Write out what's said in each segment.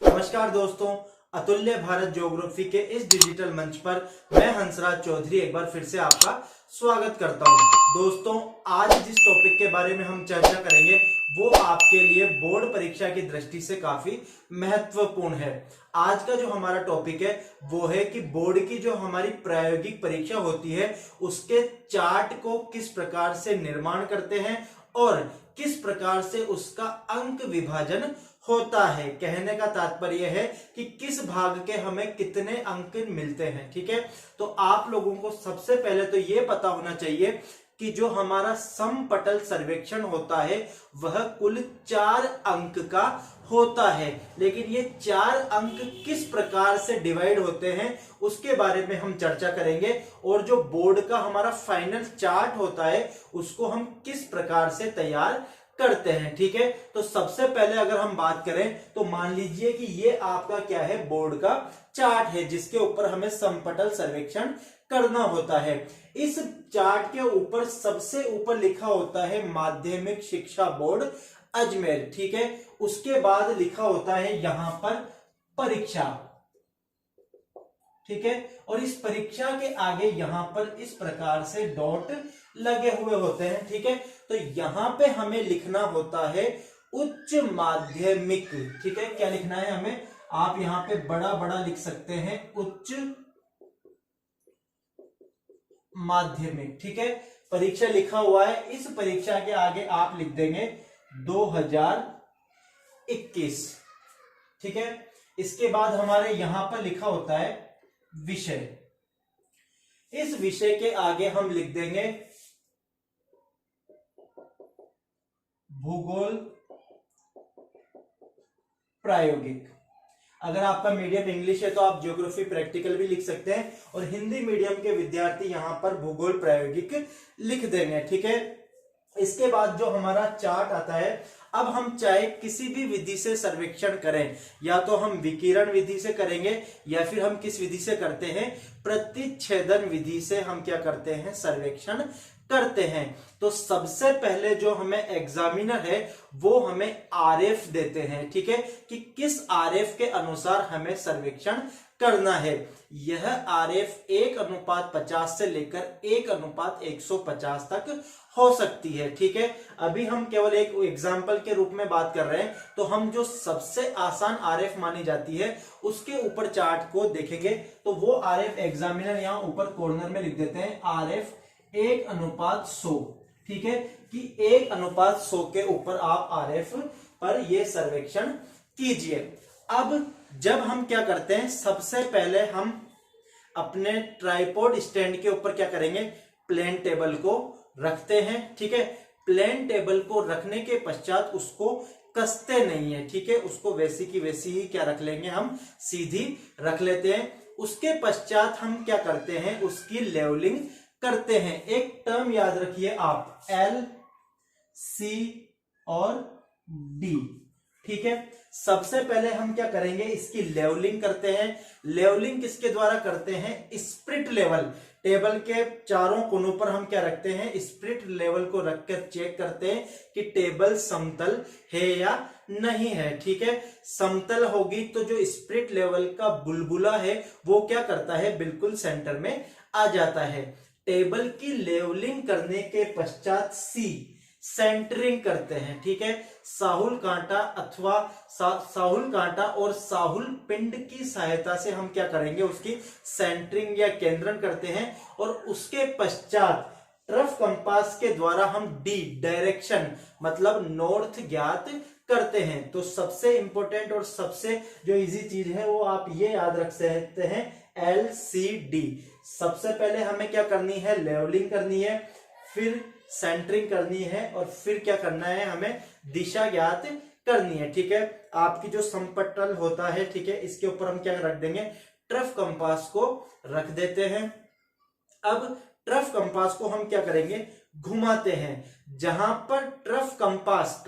नमस्कार दोस्तों, अतुल्य भारत ज्योग्राफी के इस डिजिटल मंच पर मैं हंसराज चौधरी एक बार फिर से आपका स्वागत करता हूं। दोस्तों, आज जिस टॉपिक के बारे में हम चर्चा करेंगे वो आपके लिए बोर्ड परीक्षा की दृष्टि से काफी महत्वपूर्ण है। आज का जो हमारा टॉपिक है वो है कि बोर्ड की जो हमारी प्रायोगिक परीक्षा होती है उसके चार्ट को किस प्रकार से निर्माण करते हैं और किस प्रकार से उसका अंक विभाजन होता है। कहने का तात्पर्य है कि किस भाग के हमें कितने अंक मिलते हैं। ठीक है, तो आप लोगों को सबसे पहले तो यह पता होना चाहिए कि जो हमारा समपटल सर्वेक्षण होता है वह कुल 4 अंक का होता है, लेकिन ये 4 अंक किस प्रकार से डिवाइड होते हैं उसके बारे में हम चर्चा करेंगे और जो बोर्ड का हमारा फाइनल चार्ट होता है उसको हम किस प्रकार से तैयार करते हैं। ठीक है, तो सबसे पहले अगर हम बात करें तो मान लीजिए कि ये आपका क्या है, बोर्ड का चार्ट है जिसके ऊपर हमें समपटल सर्वेक्षण करना होता है। इस चार्ट के ऊपर सबसे ऊपर लिखा होता है माध्यमिक शिक्षा बोर्ड अजमेर। ठीक है, उसके बाद लिखा होता है यहां पर परीक्षा। ठीक है, और इस परीक्षा के आगे यहां पर इस प्रकार से डॉट लगे हुए होते हैं। ठीक है, तो यहां पे हमें लिखना होता है उच्च माध्यमिक। ठीक है, क्या लिखना है हमें, आप यहां पे बड़ा बड़ा लिख सकते हैं, उच्च माध्यमिक। ठीक है, परीक्षा लिखा हुआ है, इस परीक्षा के आगे आप लिख देंगे 2021। ठीक है, इसके बाद हमारे यहां पर लिखा होता है विषय। इस विषय के आगे हम लिख देंगे भूगोल प्रायोगिक। अगर आपका मीडियम इंग्लिश है तो आप ज्योग्राफी प्रैक्टिकल भी लिख सकते हैं और हिंदी मीडियम के विद्यार्थी यहां पर भूगोल प्रायोगिक लिख देंगे। ठीक है, इसके बाद जो हमारा चार्ट आता है, अब हम चाहे किसी भी विधि से सर्वेक्षण करें, या तो हम विकिरण विधि से करेंगे या फिर हम किस विधि से करते हैं, प्रतिच्छेदन विधि से हम क्या करते हैं, सर्वेक्षण करते हैं। तो सबसे पहले जो हमें एग्जामिनर है वो हमें आरएफ देते हैं। ठीक है, कि किस आरएफ के अनुसार हमें सर्वेक्षण करना है। यह आरएफ 1:50 से लेकर 1:150 तक हो सकती है। ठीक है, अभी हम केवल एक एग्जाम्पल के रूप में बात कर रहे हैं, तो हम जो सबसे आसान आरएफ मानी जाती है उसके ऊपर चार्ट को देखेंगे तो वो आरएफ एग्जामिनर यहां ऊपर कॉर्नर में लिख देते हैं आरएफ 1:100। ठीक है, कि 1:100 के ऊपर आप आरएफ पर ये सर्वेक्षण कीजिए। अब जब हम क्या करते हैं, सबसे पहले हम अपने ट्राइपॉड स्टैंड के ऊपर क्या करेंगे, प्लेन टेबल को रखते हैं। ठीक है, प्लेन टेबल को रखने के पश्चात उसको कसते नहीं है। ठीक है, उसको वैसी की वैसी ही क्या रख लेंगे, हम सीधी रख लेते हैं। उसके पश्चात हम क्या करते हैं, उसकी लेवलिंग करते हैं। एक टर्म याद रखिए आप, एल सी और डी। ठीक है, सबसे पहले हम क्या करेंगे, इसकी लेवलिंग करते हैं। लेवलिंग किसके द्वारा करते हैं, स्प्रिट लेवल। टेबल के चारों कोनों पर हम क्या रखते हैं, स्प्रिट लेवल को रखकर चेक करते हैं कि टेबल समतल है या नहीं है। ठीक है, समतल होगी तो जो स्प्रिट लेवल का बुलबुला है वो क्या करता है, बिल्कुल सेंटर में आ जाता है। टेबल की लेवलिंग करने के पश्चात सेंटरिंग करते हैं। ठीक है, साहुल कांटा अथवा साहुल कांटा और साहुल पिंड की सहायता से हम क्या करेंगे, उसकी सेंटरिंग या केंद्रण करते हैं। और उसके पश्चात ट्रफ कंपास के द्वारा हम डी डायरेक्शन मतलब नॉर्थ ज्ञात करते हैं। तो सबसे इंपॉर्टेंट और सबसे जो इजी चीज है वो आप ये याद रख सकते हैं, LCD। सबसे पहले हमें क्या करनी है, लेवलिंग करनी है, फिर सेंटरिंग करनी है और फिर क्या करना है, हमें दिशा ज्ञात करनी है। ठीक है, आपकी जो समपटल होता है, ठीक है, इसके ऊपर हम क्या रख देंगे, ट्रफ कंपास को रख देते हैं। अब ट्रफ कंपास को हम क्या करेंगे, घुमाते हैं। जहां पर ट्रफ कंपास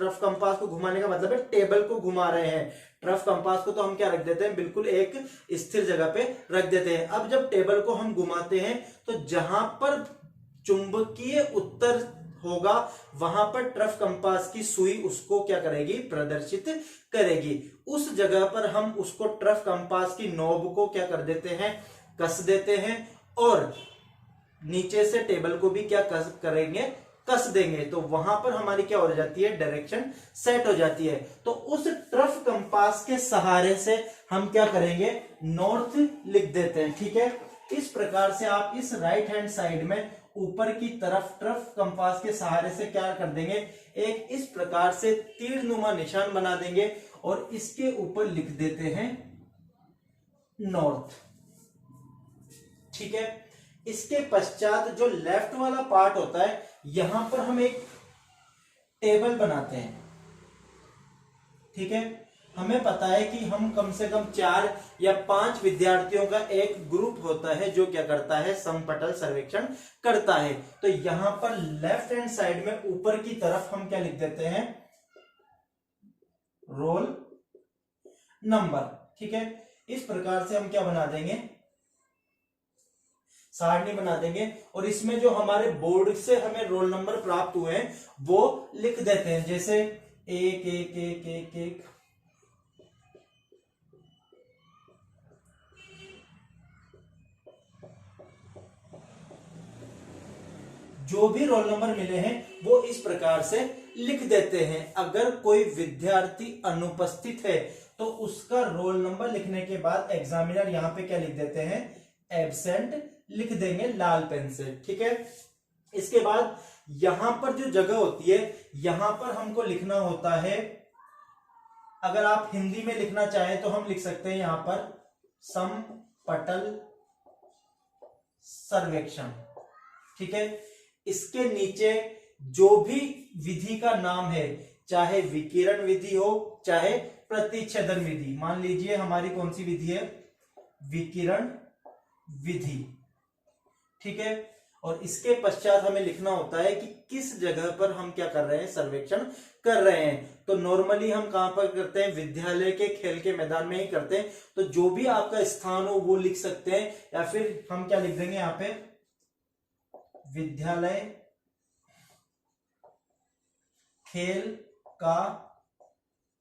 को घुमाने का मतलब है टेबल को घुमा रहे हैं। ट्रफ कंपास को तो हम क्या रख देते हैं, बिल्कुल एक स्थिर जगह पे रख देते हैं। अब जब टेबल को हम घुमाते हैं तो जहां पर चुंबकीय उत्तर होगा वहां पर ट्रफ कंपास की सुई उसको क्या करेगी, प्रदर्शित करेगी। उस जगह पर हम उसको ट्रफ कंपास की नोब को क्या कर देते हैं, कस देते हैं, और नीचे से टेबल को भी क्या करेंगे, कस देंगे। तो वहां पर हमारी क्या हो जाती है, डायरेक्शन सेट हो जाती है। तो उस ट्रफ कंपास के सहारे से हम क्या करेंगे, नॉर्थ लिख देते हैं। ठीक है, इस प्रकार से आप इस राइट हैंड साइड में ऊपर की तरफ ट्रफ कंपास के सहारे से क्या कर देंगे, एक इस प्रकार से तीरनुमा निशान बना देंगे और इसके ऊपर लिख देते हैं नॉर्थ। ठीक है, इसके पश्चात जो लेफ्ट वाला पार्ट होता है, यहां पर हम एक टेबल बनाते हैं। ठीक है, हमें पता है कि हम कम से कम 4 या 5 विद्यार्थियों का एक ग्रुप होता है जो क्या करता है, समपटल सर्वेक्षण करता है। तो यहां पर लेफ्ट हैंड साइड में ऊपर की तरफ हम क्या लिख देते हैं, रोल नंबर। ठीक है, इस प्रकार से हम क्या बना देंगे, सारणी बना देंगे, और इसमें जो हमारे बोर्ड से हमें रोल नंबर प्राप्त हुए हैं वो लिख देते हैं, जैसे 1 1 1 1 1। जो भी रोल नंबर मिले हैं वो इस प्रकार से लिख देते हैं। अगर कोई विद्यार्थी अनुपस्थित है तो उसका रोल नंबर लिखने के बाद एग्जामिनर यहां पे क्या लिख देते हैं, एब्सेंट लिख देंगे लाल पेन से। ठीक है, इसके बाद यहां पर जो जगह होती है, यहां पर हमको लिखना होता है, अगर आप हिंदी में लिखना चाहें तो हम लिख सकते हैं यहां पर समपटल सर्वेक्षण। ठीक है, इसके नीचे जो भी विधि का नाम है, चाहे विकिरण विधि हो चाहे प्रतिच्छेदन विधि, मान लीजिए हमारी कौन सी विधि है, विकिरण विधि। ठीक है, और इसके पश्चात हमें लिखना होता है कि किस जगह पर हम क्या कर रहे हैं, सर्वेक्षण कर रहे हैं। तो नॉर्मली हम कहां पर करते हैं, विद्यालय के खेल के मैदान में ही करते हैं। तो जो भी आपका स्थान हो वो लिख सकते हैं, या फिर हम क्या लिख देंगे यहां पे, विद्यालय खेल का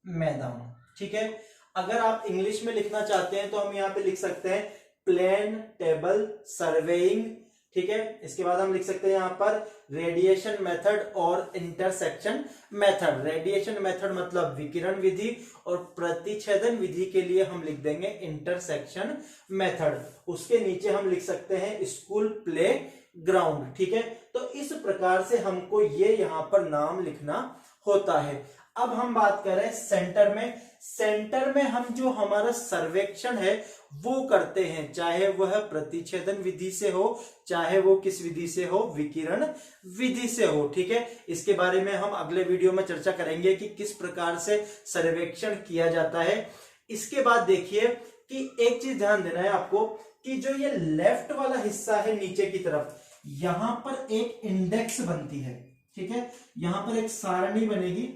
मैदान। ठीक है, अगर आप इंग्लिश में लिखना चाहते हैं तो हम यहां पे लिख सकते हैं प्लेन टेबल सर्वेइंग। ठीक है, इसके बाद हम लिख सकते हैं यहां पर रेडिएशन मेथड और इंटरसेक्शन मेथड। रेडिएशन मेथड मतलब विकिरण विधि, और प्रतिच्छेदन विधि के लिए हम लिख देंगे इंटरसेक्शन मेथड। उसके नीचे हम लिख सकते हैं स्कूल प्ले ग्राउंड। ठीक है, तो इस प्रकार से हमको ये यहां पर नाम लिखना होता है। अब हम बात करें सेंटर में। सेंटर में हम जो हमारा सर्वेक्षण है वो करते हैं, चाहे वह प्रतिच्छेदन विधि से हो चाहे वो किस विधि से हो, विकिरण विधि से हो। ठीक है, इसके बारे में हम अगले वीडियो में चर्चा करेंगे कि किस प्रकार से सर्वेक्षण किया जाता है। इसके बाद देखिए कि एक चीज ध्यान देना है आपको कि जो ये लेफ्ट वाला हिस्सा है नीचे की तरफ, यहां पर एक इंडेक्स बनती है। ठीक है, यहां पर एक सारणी बनेगी,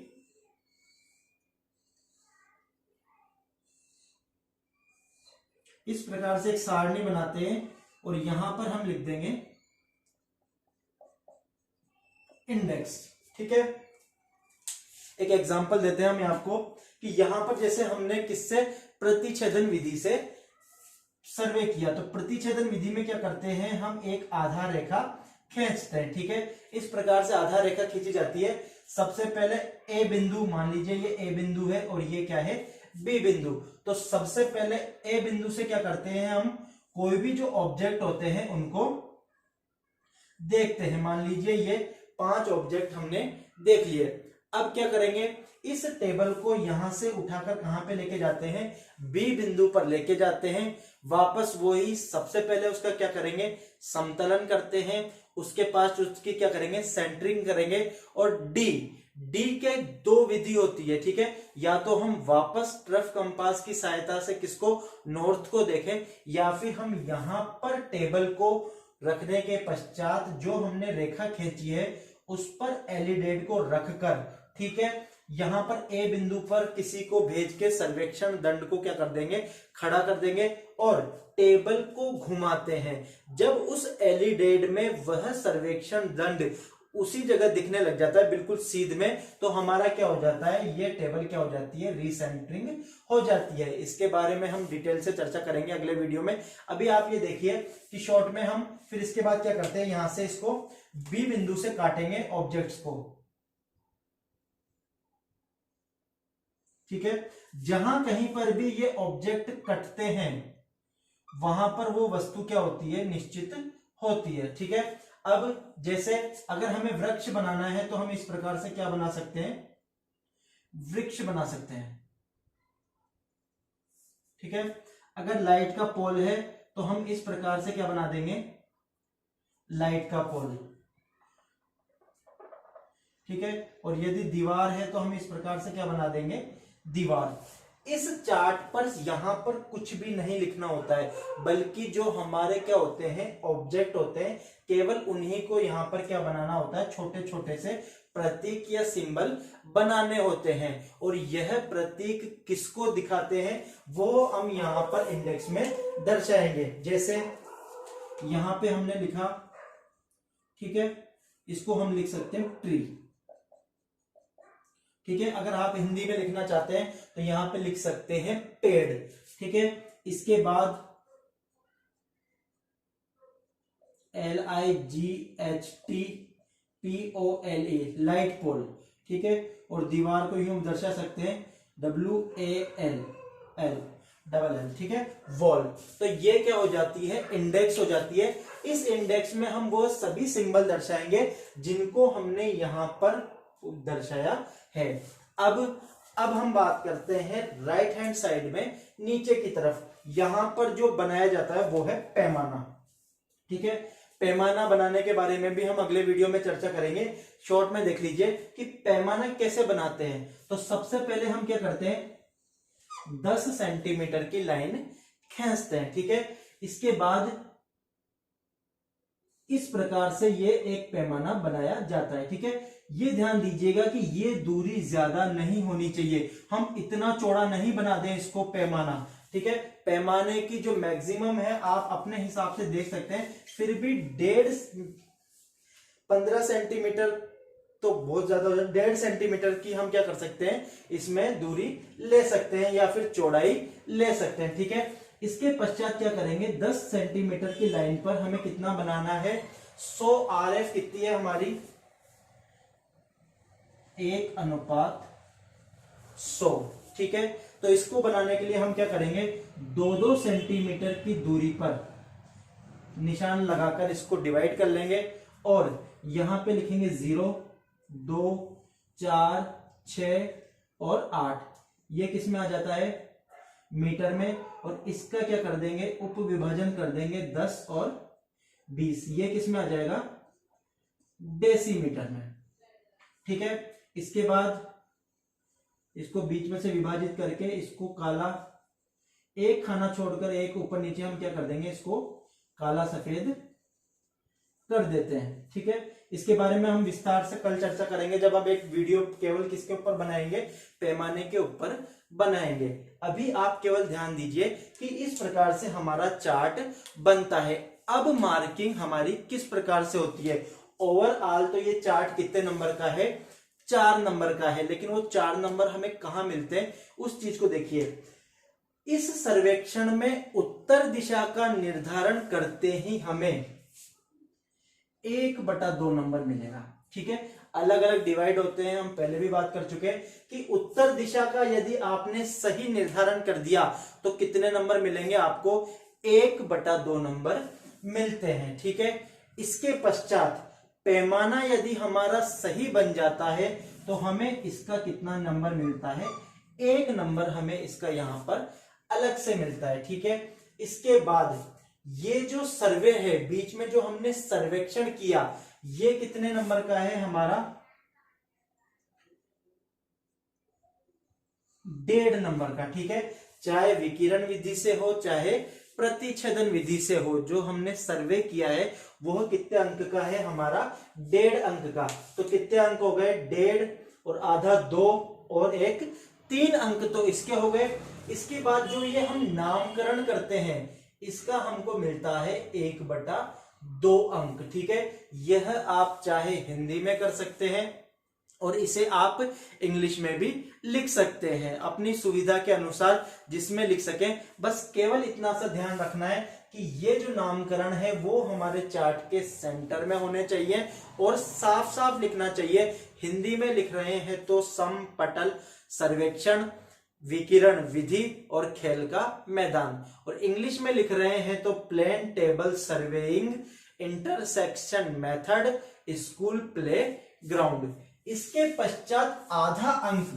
इस प्रकार से एक सारणी बनाते हैं और यहां पर हम लिख देंगे इंडेक्स। ठीक है, एक एग्जांपल देते हैं हम आपको कि यहां पर जैसे हमने किससे, प्रतिच्छेदन विधि से सर्वे किया, तो प्रतिच्छेदन विधि में क्या करते हैं, हम एक आधार रेखा खींचते हैं। ठीक है, इस प्रकार से आधार रेखा खींची जाती है। सबसे पहले ए बिंदु, मान लीजिए ये ए बिंदु है और ये क्या है, बी बिंदु। तो सबसे पहले ए बिंदु से क्या करते हैं, हम कोई भी जो ऑब्जेक्ट होते हैं उनको देखते हैं। मान लीजिए ये 5 ऑब्जेक्ट हमने देख लिए। अब क्या करेंगे, इस टेबल को यहां से उठाकर कहां पे लेके जाते हैं, बी बिंदु पर लेके जाते हैं। वापस वही सबसे पहले उसका क्या करेंगे, समतलन करते हैं। उसके पास उसकी क्या करेंगे, सेंटरिंग करेंगे। और डी के 2 विधि होती है। ठीक है, या तो हम वापस ट्रफ कंपास की सहायता से किसको, नॉर्थ को देखें, या फिर हम यहां पर टेबल को रखने के पश्चात जो हमने रेखा खींची है उस पर एलिडेड को रखकर, ठीक है, यहां पर ए बिंदु पर किसी को भेज के सर्वेक्षण दंड को क्या कर देंगे, खड़ा कर देंगे और टेबल को घुमाते हैं। जब उस एलिडेड में वह सर्वेक्षण दंड उसी जगह दिखने लग जाता है बिल्कुल सीध में, तो हमारा क्या हो जाता है, ये टेबल क्या हो जाती है, रीसेंटरिंग हो जाती है। इसके बारे में हम डिटेल से चर्चा करेंगे अगले वीडियो में। अभी आप ये देखिए कि शॉर्ट में हम फिर इसके बाद क्या करते हैं, यहां से इसको बी बिंदु से काटेंगे ऑब्जेक्ट्स को, ठीक है। जहां कहीं पर भी ये ऑब्जेक्ट कटते हैं वहां पर वो वस्तु क्या होती है, निश्चित होती है, ठीक है। अब जैसे अगर हमें वृक्ष बनाना है तो हम इस प्रकार से क्या बना सकते हैं, वृक्ष बना सकते हैं, ठीक है। अगर लाइट का पोल है तो हम इस प्रकार से क्या बना देंगे, लाइट का पोल, ठीक है। और यदि दीवार है तो हम इस प्रकार से क्या बना देंगे, दीवार। इस चार्ट पर यहां पर कुछ भी नहीं लिखना होता है, बल्कि जो हमारे क्या होते हैं, ऑब्जेक्ट होते हैं, केवल उन्हीं को यहां पर क्या बनाना होता है, छोटे छोटे से प्रतीक या सिंबल बनाने होते हैं। और यह प्रतीक किसको दिखाते हैं वो हम यहां पर इंडेक्स में दर्शाएंगे। जैसे यहां पे हमने लिखा, ठीक है, इसको हम लिख सकते हैं ट्री, ठीक है। अगर आप हिंदी में लिखना चाहते हैं तो यहां पे लिख सकते हैं पेड़, ठीक है। इसके बाद LIGHTPOLE लाइट पोल, ठीक है। और दीवार को यूं दर्शा सकते हैं WALL, ठीक है, वॉल। तो ये क्या हो जाती है, इंडेक्स हो जाती है। इस इंडेक्स में हम वो सभी सिंबल दर्शाएंगे जिनको हमने यहां पर दर्शाया है। अब हम बात करते हैं राइट हैंड साइड में नीचे की तरफ, यहां पर जो बनाया जाता है वो है पैमाना, ठीक है। पैमाना बनाने के बारे में भी हम अगले वीडियो में चर्चा करेंगे। शॉर्ट में देख लीजिए कि पैमाना कैसे बनाते हैं। तो सबसे पहले हम क्या करते हैं, 10 सेंटीमीटर की लाइन खींचते हैं, ठीक है। इसके बाद इस प्रकार से ये एक पैमाना बनाया जाता है, ठीक है। ये ध्यान दीजिएगा कि ये दूरी ज्यादा नहीं होनी चाहिए, हम इतना चौड़ा नहीं बना दें इसको पैमाना, ठीक है। पैमाने की जो मैक्सिमम है आप अपने हिसाब से देख सकते हैं, फिर भी 15 सेंटीमीटर तो बहुत ज्यादा हो जाए, 1.5 सेंटीमीटर की हम क्या कर सकते हैं, इसमें दूरी ले सकते हैं या फिर चौड़ाई ले सकते हैं, ठीक है। इसके पश्चात क्या करेंगे, 10 सेंटीमीटर की लाइन पर हमें कितना बनाना है, 100 RF कितनी है हमारी, 1:100, ठीक है। तो इसको बनाने के लिए हम क्या करेंगे, 2-2 सेंटीमीटर की दूरी पर निशान लगाकर इसको डिवाइड कर लेंगे और यहां पे लिखेंगे 0, 2, 4, 6 और 8। ये किस में आ जाता है, मीटर में। और इसका क्या कर देंगे, उप विभाजन कर देंगे 10 और 20। ये किस में आ जाएगा, डेसीमीटर में, ठीक है। इसके बाद इसको बीच में से विभाजित करके इसको काला, एक खाना छोड़कर एक ऊपर नीचे हम क्या कर देंगे, इसको काला सफेद कर देते हैं, ठीक है। इसके बारे में हम विस्तार से कल चर्चा करेंगे जब हम एक वीडियो केवल किसके ऊपर बनाएंगे, पैमाने के ऊपर बनाएंगे। अभी आप केवल ध्यान दीजिए कि इस प्रकार से हमारा चार्ट बनता है। अब मार्किंग हमारी किस प्रकार से होती है, ओवरऑल तो ये चार्ट कितने नंबर का है, 4 नंबर का है, लेकिन वो 4 नंबर हमें कहां मिलते हैं उस चीज को देखिए। इस सर्वेक्षण में उत्तर दिशा का निर्धारण करते ही हमें 1/2 नंबर मिलेगा, ठीक है। अलग अलग डिवाइड होते हैं, हम पहले भी बात कर चुके हैं कि उत्तर दिशा का यदि आपने सही निर्धारण कर दिया तो कितने नंबर मिलेंगे आपको, 1/2 नंबर मिलते हैं, ठीक है। इसके पश्चात पैमाना यदि हमारा सही बन जाता है तो हमें इसका कितना नंबर मिलता है, 1 नंबर हमें इसका यहां पर अलग से मिलता है, ठीक है। इसके बाद ये जो सर्वे है, बीच में जो हमने सर्वेक्षण किया, ये कितने नंबर का है हमारा, 1.5 नंबर का, ठीक है। चाहे विकिरण विधि से हो चाहे प्रतिच्छेदन विधि से हो, जो हमने सर्वे किया है वह कितने अंक का है हमारा, 1.5 अंक का। तो कितने अंक हो गए, 1.5 और आधा 2 और 1 3 अंक तो इसके हो गए। इसके बाद जो ये हम नामकरण करते हैं इसका हमको मिलता है 1/2 2 अंक, ठीक है। यह आप चाहे हिंदी में कर सकते हैं और इसे आप इंग्लिश में भी लिख सकते हैं, अपनी सुविधा के अनुसार जिसमें लिख सकें। बस केवल इतना सा ध्यान रखना है कि ये जो नामकरण है वो हमारे चार्ट के सेंटर में होने चाहिए और साफ साफ लिखना चाहिए। हिंदी में लिख रहे हैं तो समपटल सर्वेक्षण, विकिरण विधि और खेल का मैदान, और इंग्लिश में लिख रहे हैं तो plane table surveying, intersection method, school playground. इसके पश्चात आधा अंक,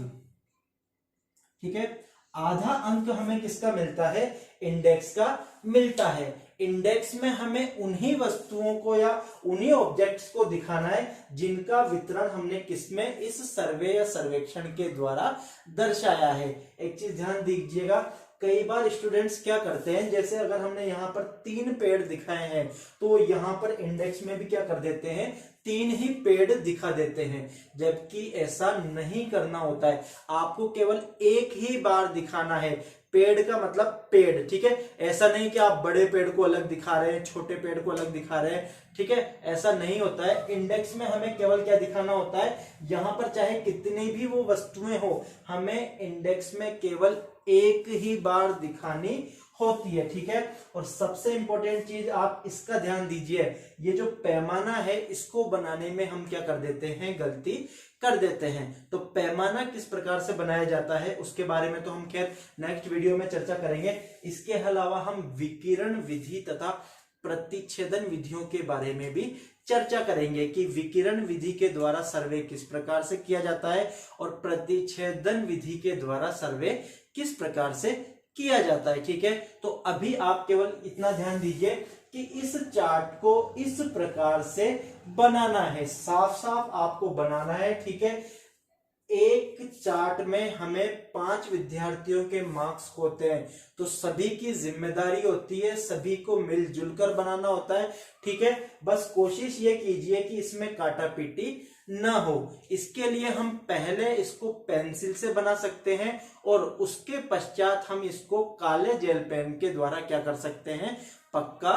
ठीक है, आधा अंक हमें किसका मिलता है? इंडेक्स का मिलता है। इंडेक्स में हमें उन्हीं वस्तुओं को या उन्हीं ऑब्जेक्ट्स को दिखाना है जिनका वितरण हमने किसमें, इस सर्वे या सर्वेक्षण के द्वारा दर्शाया है। एक चीज ध्यान दीजिएगा, कई बार स्टूडेंट्स क्या करते हैं, जैसे अगर हमने यहाँ पर 3 पेड़ दिखाए हैं तो यहाँ पर इंडेक्स में भी क्या कर देते हैं, 3 ही पेड़ दिखा देते हैं, जबकि ऐसा नहीं करना होता है। आपको केवल एक ही बार दिखाना है। पेड़ का मतलब पेड़, ठीक है। ऐसा नहीं कि आप बड़े पेड़ को अलग दिखा रहे हैं, छोटे पेड़ को अलग दिखा रहे हैं, ठीक है, ऐसा नहीं होता है। इंडेक्स में हमें केवल क्या दिखाना होता है, यहां पर चाहे कितनी भी वो वस्तुएं हो, हमें इंडेक्स में केवल एक ही बार दिखानी होती है, ठीक है। और सबसे इंपॉर्टेंट चीज आप इसका ध्यान दीजिए, ये जो पैमाना है इसको बनाने में हम क्या कर देते हैं, गलती कर देते हैं। तो पैमाना किस प्रकार से बनाया जाता है उसके बारे में तो हम खैर नेक्स्ट वीडियो में चर्चा करेंगे। इसके अलावा हम विकिरण विधि तथा प्रतिच्छेदन विधियों के बारे में भी चर्चा करेंगे कि विकिरण विधि के द्वारा सर्वे किस प्रकार से किया जाता है और प्रतिच्छेदन विधि के द्वारा सर्वे किस प्रकार से किया जाता है, ठीक है। तो अभी आप केवल इतना ध्यान दीजिए कि इस चार्ट को इस प्रकार से बनाना है, साफ साफ आपको बनाना है, ठीक है। एक चार्ट में हमें 5 विद्यार्थियों के मार्क्स होते हैं, तो सभी की जिम्मेदारी होती है, सभी को मिलजुल कर बनाना होता है, ठीक है। बस कोशिश ये कीजिए कि इसमें काटा पीटी ना हो। इसके लिए हम पहले इसको पेंसिल से बना सकते हैं और उसके पश्चात हम इसको काले जेल पेन के द्वारा क्या कर सकते हैं, पक्का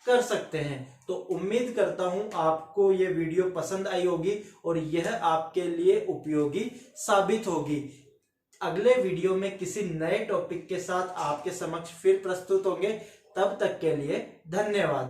कर सकते हैं। तो उम्मीद करता हूं आपको यह वीडियो पसंद आई होगी और यह आपके लिए उपयोगी साबित होगी। अगले वीडियो में किसी नए टॉपिक के साथ आपके समक्ष फिर प्रस्तुत होंगे। तब तक के लिए धन्यवाद।